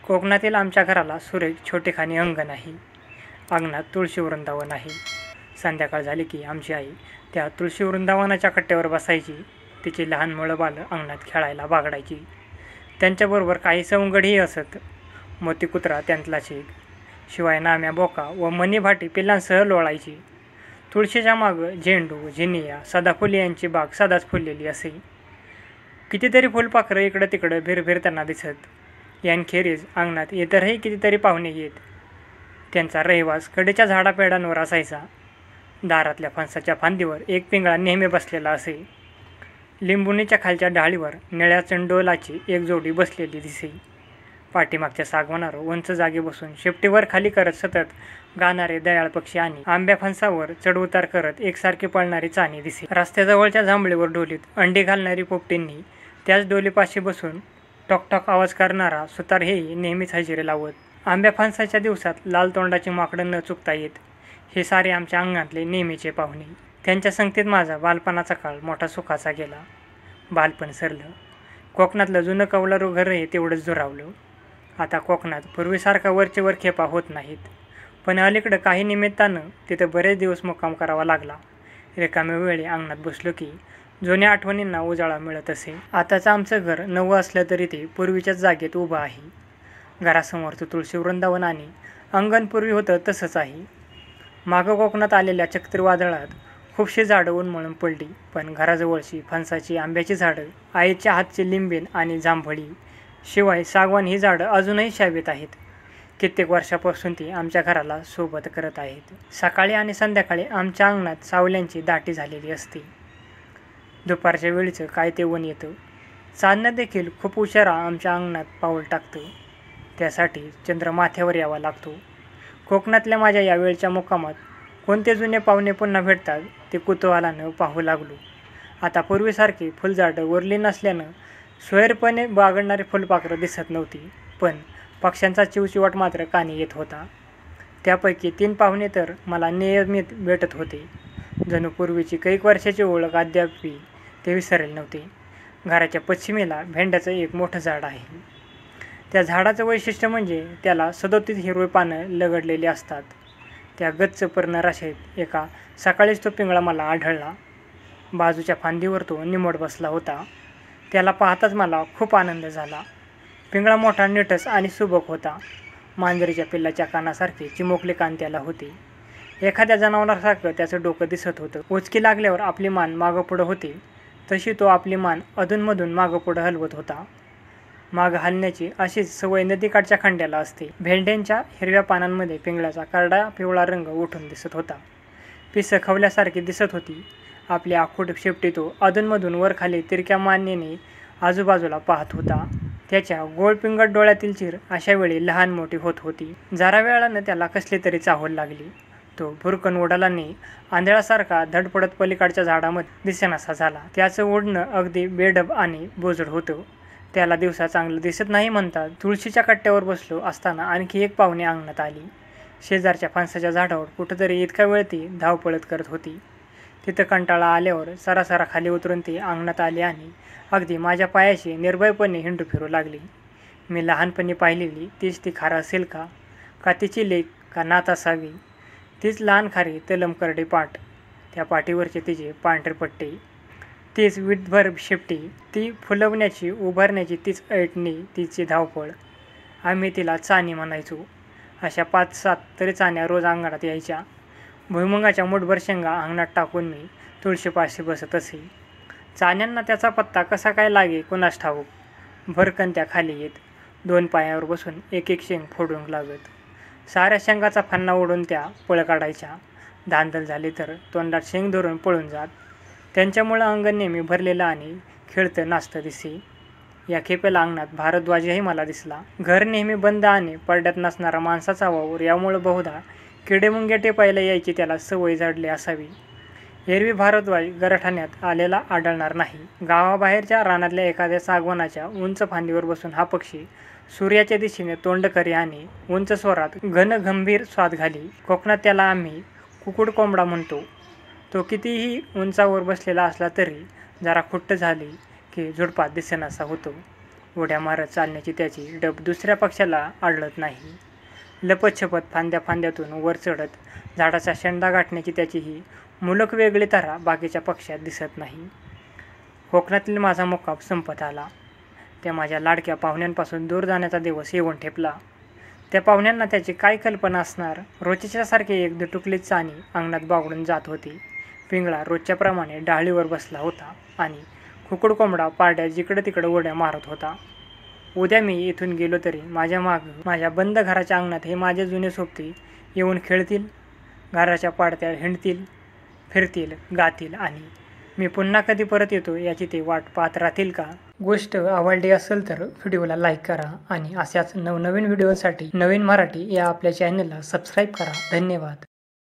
कोकणातील आमच्या घराला सुरेख छोटेखानी अंगण आहे. अंगणात तुळशी वृंदावन आहे. संध्याकाळ झाली की आमची आई त्या तुळशी वृंदावनाच्या कट्ट्यावर बसायची. तिची लहान मुलं बालं अंगणात खेळायला बागडायची. त्यांच्याबरोबर काही सवंगडीही असत. मोती कुत्रा त्यांतलाच एक. शिवाय नाम्या बोका व मनी भाटी पिल्लांसह लोळायची. तुळशीच्या मागं झेंडू, झिनिया, सदाफुली यांची बाग सदाच फुललेली असे. कितीतरी फुलपाखरं इकडं तिकडं भिरभिरताना दिसत. यांखेरीज अंगणात इतरही कितीतरी पाहुणे येत. त्यांचा रहिवास कडेच्या झाडापेडांवर असायचा. दारातल्या फणसाच्या फांदीवर एक पिंगळा नेहमी बसलेला असे. लिंबुणीच्या खालच्या डाळीवर निळ्या चंडोलाची एक जोडी बसलेली दिसे. पाठीमागच्या सागवानावर उंच जागी बसून शेपटीवर खाली करत सतत गाणारे दयाळ पक्षी आणि आंब्या फणसावर चढउतार करत एकसारखी पळणारी चाणी दिसे. रस्त्याजवळच्या जांभळीवर डोलीत अंडी घालणारी पोपटींनी त्याच डोलीपाशी बसून टॉकटॉक आवाज करणारा सुतार हेही नेहमीच हजेरी लावत. आंब्या फणसाच्या दिवसात लाल तोंडाची माकडं न चुकता येत. हे सारे आमच्या अंगणातले नेहमीचे पाहुणे. त्यांच्या संगतीत माझा बालपणाचा काळ मोठा सुखाचा गेला. बालपण सरलं. कोकणातलं जुनं कौलारू घरही तेवढंच दुरावलं. आता कोकणात पूर्वीसारखा वरचेवर खेपा होत नाहीत. पण अलीकडं काही निमित्तानं तिथं बरेच दिवस मुक्काम करावा लागला. रिकाम्या वेळी अंगणात बसलो की जुन्या आठवणींना उजाळा मिळत असे. आताचं आमचं घर नवं असलं तरी ते पूर्वीच्याच जागेत उभं आहे. घरासमोरचं तुळशी वृंदावन आणि अंगण पूर्वी होतं तसंच आहे. मागं कोकणात आलेल्या चक्रीवादळात खूपशी झाडं उन्मळून पडली. पण घराजवळची फणसाची, आंब्याची झाडं, आईच्या हातची लिंबीण आणि जांभळी, शिवाय सागवान ही झाडं अजूनही शाबीत आहेत. कित्येक वर्षापासून ती आमच्या घराला सोबत करत आहेत. सकाळी आणि संध्याकाळी आमच्या अंगणात सावल्यांची दाटी झालेली असते. दुपारच्या वेळीचं काय ते ऊन येतं. चांदणं देखील खूप उशिरा आमच्या अंगणात पाऊल टाकतं. त्यासाठी चंद्र माथ्यावर यावा लागतो. कोकणातल्या माझ्या या वेळच्या मुक्कामात कोणते जुने पाहुणे पुन्हा भेटतात ते कुतूहलानं पाहू लागलो. आता पूर्वीसारखी फुलझाडं उरली नसल्यानं सोयरपणे बागडणारी फुलपाखरं दिसत नव्हती. पण पक्ष्यांचा चिवचिवाट मात्र कानी येत होता. त्यापैकी 3 पाहुणे तर मला नियमित भेटत होते. जणू पूर्वीची कैक वर्षाची ओळख अद्यापही ते विसरले नव्हते. घराच्या पश्चिमेला भेंड्याचं एक मोठं झाड आहे. त्या झाडाचं वैशिष्ट्य म्हणजे त्याला 37 हिरवी पानं लगडलेली असतात. त्या गच्च पर्णराशीत एका सकाळीच तो पिंगळा मला आढळला. बाजूच्या फांदीवर तो निमोड बसला होता. त्याला पाहताच मला खूप आनंद झाला. पिंगळा मोठा, नीटस आणि सुबक होता. मांजरीच्या पिल्लाच्या कानासारखे चिमुकले कान त्याला होते. एखाद्या जनावरासारखं त्याचं डोकं दिसत होतं. उचकी लागल्यावर आपली मान मागं पुढं होते तशी तो आपली मान अधूनमधून मागं पुढं हलवत होता. मागं हलण्याची अशीच सवय नदीकाठच्या खंड्याला असते. भेंड्यांच्या हिरव्या पानांमध्ये पिंगळ्याचा करडा पिवळा रंग उठून दिसत होता. पिसं खवल्यासारखी दिसत होती. आपली आखूड शेपटी तो अधूनमधून वरखाली तिरक्या मानेने आजूबाजूला पाहत होता. त्याच्या गोल पिंगट डोळ्यातील चीर अशा वेळी लहान मोठी होत होती. जरा वेळानं त्याला कसली तरी चाहूल लागली. तो भुरकन उडालाने आंधळासारखा धडपडत पलीकडच्या झाडामध्ये दिसेनासा झाला. त्याचं उडणं अगदी बेढब आणि बोजड होतं. त्याला दिवसा चांगलं दिसत नाही म्हणतात. तुळशीच्या कट्ट्यावर बसलो असताना आणखी एक पाहुणे अंगणात आली. शेजारच्या फणसाच्या झाडावर कुठंतरी इतका वेळ ती धावपळत करत होती. तिथं कंटाळा आल्यावर सरासरा खाली उतरून ती अंगणात आली आणि अगदी माझ्या पायाशी निर्भयपणे हिंडू फिरू लागली. मी लहानपणी पाहिलेली तीच ती खार असेल का? का तिची लेक का नात असावी? तीच लहान खारी तलम करडी पाठ, त्या पाठीवरचे तिचे पांढरे पट्टे, तीच विटभर शेपटी, ती फुलवण्याची उभारण्याची तीच ऐटणी, तिची धावपळ. आम्ही तिला चाणी म्हणायचो. अशा 5-7 तरी चाण्या रोज अंगणात यायच्या. भुईमुगाच्या मुठभर शेंगा अंगणात टाकून मी तुळशीपाशी बसत असे. चाण्यांना त्याचा पत्ता कसा काय लागे कुणास ठाऊक. भरकन त्या खाली येत. 2 पायावर बसून एक एक शेंग फोडून लागत. साऱ्या शेंगाचा फन्ना ओढून त्या पळ काढायच्या. धांदल झाली तर तोंडात शेंग धरून पळून जात. त्यांच्यामुळं अंगण नेहमी भरलेलं आणि खेळतं नाचतं दिसे. या खेपेला अंगणात भारद्वाजही मला दिसला. घर नेहमी बंद आणि पडद्यात नसणारा माणसाचा वावर यामुळं बहुधा किडेमुंग्या टेपायला यायची त्याला सवय जडली असावी. एरवी भारद्वाज गराठाण्यात आलेला आढळणार नाही. गावाबाहेरच्या रानातल्या एखाद्या सागवानाच्या उंच फांदीवर बसून हा पक्षी सूर्याच्या दिशेने तोंड करी आणि उंच स्वरात घनगंभीर स्वाद घाली. कोकणात त्याला आम्ही कुकुड कोंबडा म्हणतो. तो कितीही उंचावर बसलेला असला तरी जरा खुट्ट झाली की झुडपात दिसेनासा होतो. उड्या मारत चालण्याची त्याची डब दुसऱ्या पक्षाला आढळत नाही. लपतछपत फांद्यातून वर चढत झाडाचा शेंडा गाठण्याची त्याची ही मुलक वेगळी तऱ्हा बाकीच्या पक्ष्यात दिसत नाही. कोकणातील माझा मुक्काम संपत आला. त्या माझ्या लाडक्या पाहुण्यांपासून दूर जाण्याचा दिवस येऊन ठेपला. त्या पाहुण्यांना त्याची काय कल्पना असणार. रोजच्यासारखे एक दुटुकलीच चाणी अंगणात बागडून जात होती. पिंगळा रोजच्याप्रमाणे डाळीवर बसला होता आणि खुकड कोंबडा पारड्या जिकडं तिकडं उड्या मारत होता. उद्या मी इथून गेलो तरी माझ्या बंद घराच्या अंगणात हे माझे जुने सोबती येऊन खेळतील, घराच्या पाडत्या हिंडतील, फिरतील, गातील आणि मी पुन्हा कधी परत येतो याची ते वाट पाहत राहतील का? गोष्ट आवडली असेल तर व्हिडिओला लाईक करा आणि अशाच नवनवीन व्हिडिओसाठी नवीन मराठी या आपल्या चॅनलला सबस्क्राईब करा. धन्यवाद.